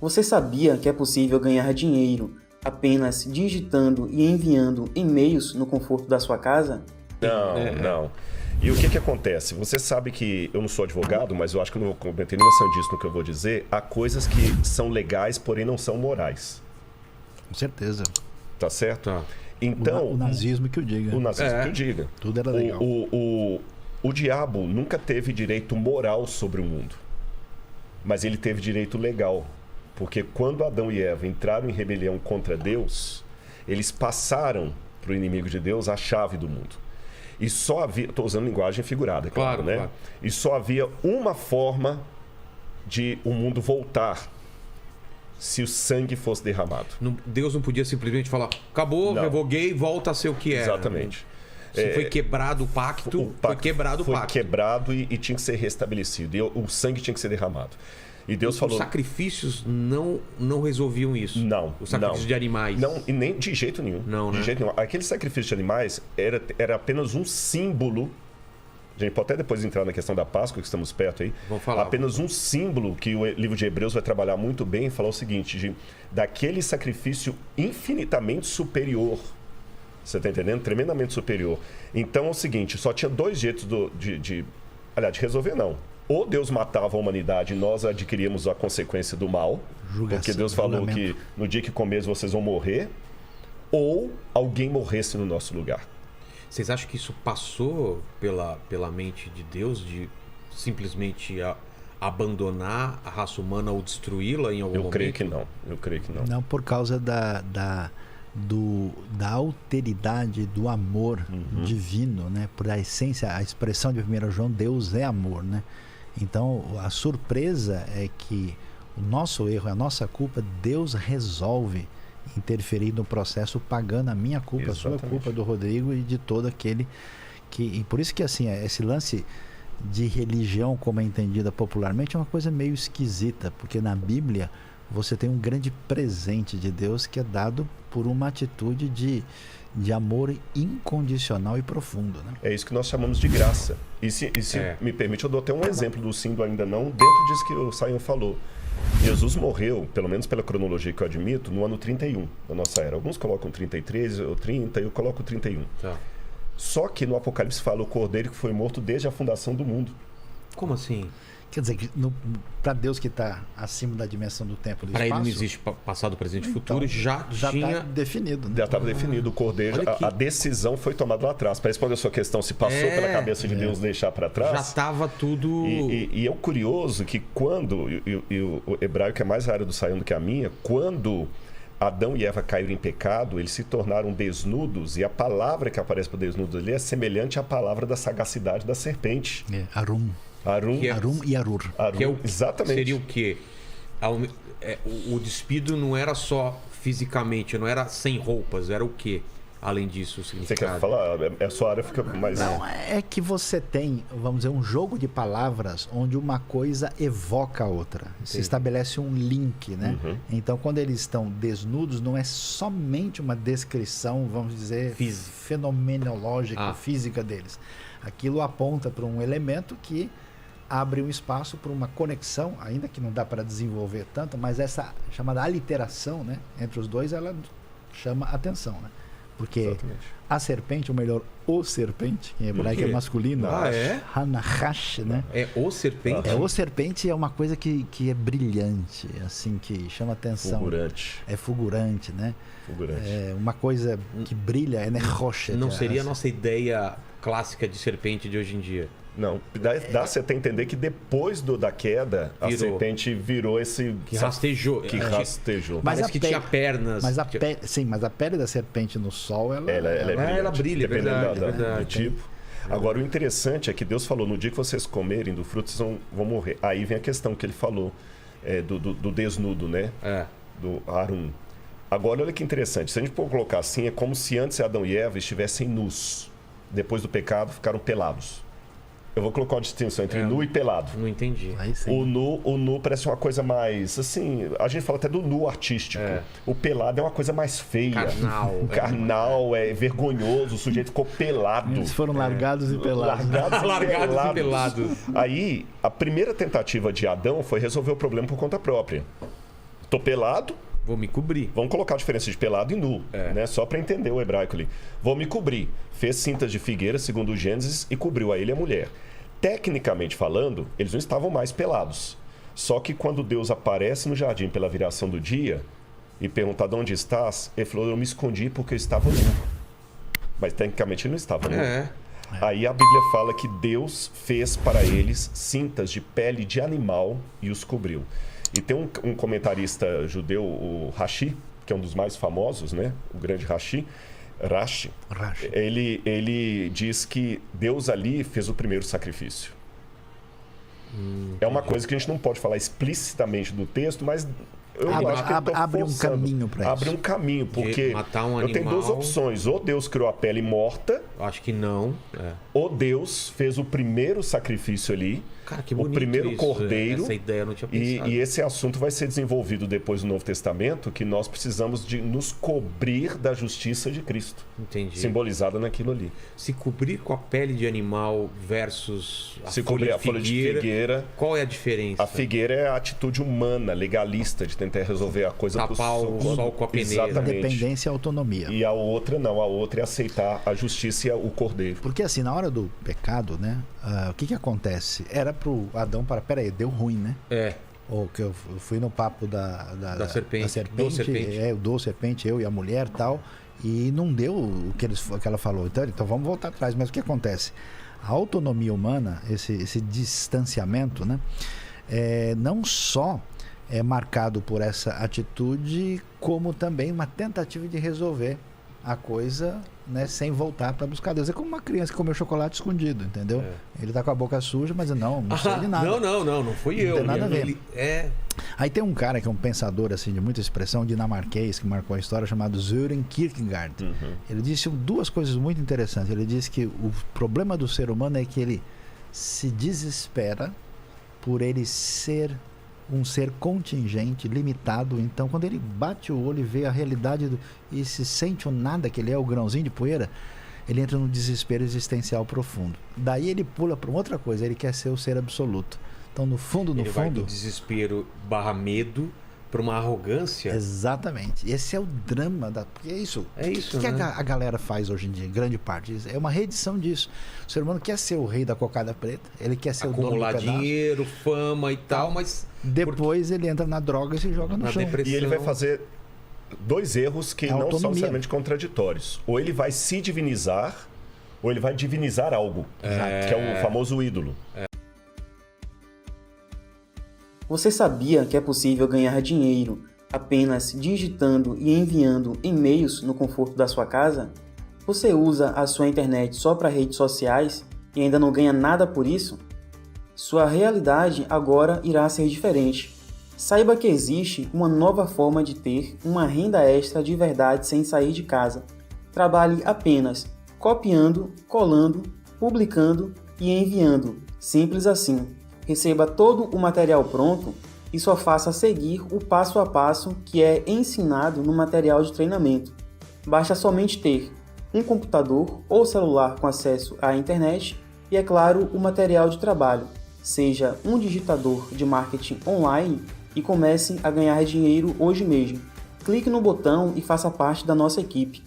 Você sabia que é possível ganhar dinheiro apenas digitando e enviando e-mails no conforto da sua casa? Não. E o que acontece? Você sabe que eu não sou advogado, mas eu acho que eu não vou cometer nenhuma sandice no que eu vou dizer. Há coisas que são legais, porém não são morais. Com certeza. Tá certo? Tá. Então, O nazismo que o diga. o nazismo que eu diga. Tudo era legal. O diabo nunca teve direito moral sobre o mundo. Mas ele teve direito legal. Porque quando Adão e Eva entraram em rebelião contra Deus, eles passaram para o inimigo de Deus a chave do mundo. E só havia... Estou usando linguagem figurada, claro, né? Claro. E só havia uma forma de o mundo voltar se o sangue fosse derramado. Deus não podia simplesmente falar, acabou, revoguei, volta a ser o que era. Exatamente. Se foi quebrado o pacto, foi quebrado o pacto. Foi quebrado e tinha que ser restabelecido. E o sangue tinha que ser derramado. E Deus falou... Os sacrifícios não resolviam isso? Não. Os sacrifícios de animais? Não, e nem de jeito nenhum. Não, né? De jeito nenhum. Aquele sacrifício de animais era apenas um símbolo. A gente pode até depois entrar na questão da Páscoa, que estamos perto aí. Vamos falar. Apenas um símbolo que o livro de Hebreus vai trabalhar muito bem e falar o seguinte, daquele sacrifício infinitamente superior. Você está entendendo? Tremendamente superior. Então é o seguinte, só tinha dois jeitos de resolver, não. Ou Deus matava a humanidade e nós adquiríamos a consequência do mal, porque Deus falou que no dia que comeres vocês vão morrer, ou alguém morresse no nosso lugar. Vocês acham que isso passou pela mente de Deus, de simplesmente abandonar a raça humana ou destruí-la em algum momento? Eu creio que não. Não, por causa da alteridade do amor divino, né? Por a essência, a expressão de 1 João, Deus é amor, né? Então, a surpresa é que o nosso erro, a nossa culpa, Deus resolve interferir no processo, pagando a minha culpa, a sua culpa, do Rodrigo e de todo aquele que... E por isso que, assim, esse lance de religião, como é entendida popularmente, é uma coisa meio esquisita, porque na Bíblia você tem um grande presente de Deus que é dado por uma atitude de amor incondicional e profundo, né? É isso que nós chamamos de graça. E se me permite, eu dou até um exemplo do sim do ainda não, dentro disso que o Sayão falou. Jesus morreu, pelo menos pela cronologia que eu admito, no ano 31 da nossa era. Alguns colocam 33 ou 30, eu coloco 31. Tá. Só que no Apocalipse fala o cordeiro que foi morto desde a fundação do mundo. Como assim? Quer dizer, para Deus que está acima da dimensão do tempo e do espaço... Para ele não existe passado, presente e futuro, já tinha... está definido. Né? Já estava definido o cordeiro, a decisão foi tomada lá atrás. Para responder a sua questão, se passou pela cabeça de Deus deixar para trás... Já estava tudo... E é curioso que quando, e o hebraico é mais a área do Sayão do que a minha, quando Adão e Eva caíram em pecado, eles se tornaram desnudos, e a palavra que aparece para desnudos ali é semelhante à palavra da sagacidade da serpente. Arum e Arur. Que é exatamente. Seria o quê? O despido não era só fisicamente, não era sem roupas, era o quê? Além disso, o significado. Você quer falar? A sua área fica mais... Não, é que você tem, vamos dizer, um jogo de palavras onde uma coisa evoca a outra. Se estabelece um link, né? Então, quando eles estão desnudos, não é somente uma descrição, vamos dizer, fenomenológica, física deles. Aquilo aponta para um elemento que abre um espaço para uma conexão, ainda que não dá para desenvolver tanto, mas essa chamada aliteração, né, entre os dois, ela chama atenção, né? Porque a serpente, ou melhor, o serpente, em hebraico é masculino, Hanahash, né? É o serpente? O serpente é uma coisa que é brilhante, assim, que chama atenção. Fulgurante. É fulgurante, né? Fulgurante. É uma coisa que brilha, é rocha. Não seria a nossa ideia clássica de serpente de hoje em dia? Não, dá-se até entender que depois da queda, a serpente virou esse... Que rastejou. Mas que tinha pernas. Mas a pele da serpente no sol, ela brilha, verdade. Tipo. Agora, o interessante é que Deus falou, no dia que vocês comerem do fruto, vocês vão morrer. Aí vem a questão que ele falou, do desnudo, né? Do Arum. Agora, olha que interessante. Se a gente for colocar assim, é como se antes Adão e Eva estivessem nus. Depois do pecado, ficaram pelados. Eu vou colocar uma distinção entre nu e pelado. Não entendi. O nu parece uma coisa mais... Assim, a gente fala até do nu artístico. O pelado é uma coisa mais feia. Carnal, é vergonhoso. O sujeito ficou pelado. Eles foram largados e pelados. Largados e pelados. Aí, a primeira tentativa de Adão foi resolver o problema por conta própria. tô pelado, Vou me cobrir. vamos colocar a diferença de pelado e nu, né? Só para entender o hebraico ali. Vou me cobrir. Fez cintas de figueira, segundo o Gênesis, e cobriu a ele e a mulher. Tecnicamente falando, eles não estavam mais pelados. Só que quando Deus aparece no jardim pela viração do dia e pergunta de onde estás, ele falou, eu me escondi porque eu estava nu. Mas tecnicamente ele não estava nu. Aí a Bíblia fala que Deus fez para eles cintas de pele de animal e os cobriu. E tem um comentarista judeu, o Rashi, que é um dos mais famosos, né? O grande Rashi. Ele diz que Deus ali fez o primeiro sacrifício. É uma coisa que a gente não pode falar explicitamente do texto, mas eu acho que abre um caminho para isso. Abre um caminho, porque matar um eu tenho duas opções. Ou Deus criou a pele morta, Acho que não. ou Deus fez o primeiro sacrifício ali, Cara, que o bonito primeiro isso. cordeiro. Essa ideia eu não tinha pensado. E esse assunto vai ser desenvolvido depois no Novo Testamento, que nós precisamos de nos cobrir da justiça de Cristo. Entendi. Simbolizada naquilo ali. Se cobrir com a pele de animal versus Se cobrir a folha de figueira. Qual é a diferença? A figueira é a atitude humana, legalista, de tentar resolver a coisa pro Tapar o sol com a peneira. Exatamente. Dependência e autonomia. E a outra não, a outra é aceitar a justiça e o cordeiro. Porque assim, na hora do pecado, né? O que acontece? Era pro Adão para... Peraí, deu ruim, né? Ou que eu fui no papo da serpente. do serpente, eu e a mulher e tal, e não deu o que ela falou. Então vamos voltar atrás. Mas o que acontece? A autonomia humana, esse distanciamento, né? Não só é marcado por essa atitude, como também uma tentativa de resolver a coisa, né, sem voltar para buscar Deus. É como uma criança que comeu chocolate escondido, entendeu? Ele tá com a boca suja, mas não sei de nada. Não fui eu. Não tem nada a ver. Ele Aí tem um cara que é um pensador assim de muita expressão, dinamarquês, que marcou a história, chamado Søren Kierkegaard. Ele disse duas coisas muito interessantes. Ele disse que o problema do ser humano é que ele se desespera por ele ser um ser contingente, limitado. Então, quando ele bate o olho e vê a realidade e se sente o nada que ele é, o grãozinho de poeira, ele entra num desespero existencial profundo. Daí ele pula para outra coisa, ele quer ser o ser absoluto. Então, no fundo, ele vai do desespero / medo para uma arrogância. Exatamente. Esse é o drama porque é isso. O que a galera faz hoje em dia, grande parte? É uma reedição disso. O ser humano quer ser o rei da cocada preta, ele quer ser o dono do pedaço. Acumular dinheiro, fama e tal, mas depois ele entra na droga e se joga no chão. E ele vai fazer dois erros que não são necessariamente contraditórios. Ou ele vai se divinizar, ou ele vai divinizar algo, que é o famoso ídolo. Você sabia que é possível ganhar dinheiro apenas digitando e enviando e-mails no conforto da sua casa? Você usa a sua internet só para redes sociais e ainda não ganha nada por isso? Sua realidade agora irá ser diferente. Saiba que existe uma nova forma de ter uma renda extra de verdade sem sair de casa. Trabalhe apenas copiando, colando, publicando e enviando. Simples assim. Receba todo o material pronto e só faça seguir o passo a passo que é ensinado no material de treinamento. Basta somente ter um computador ou celular com acesso à internet e, é claro, o material de trabalho. Seja um digitador de marketing online e comece a ganhar dinheiro hoje mesmo. Clique no botão e faça parte da nossa equipe.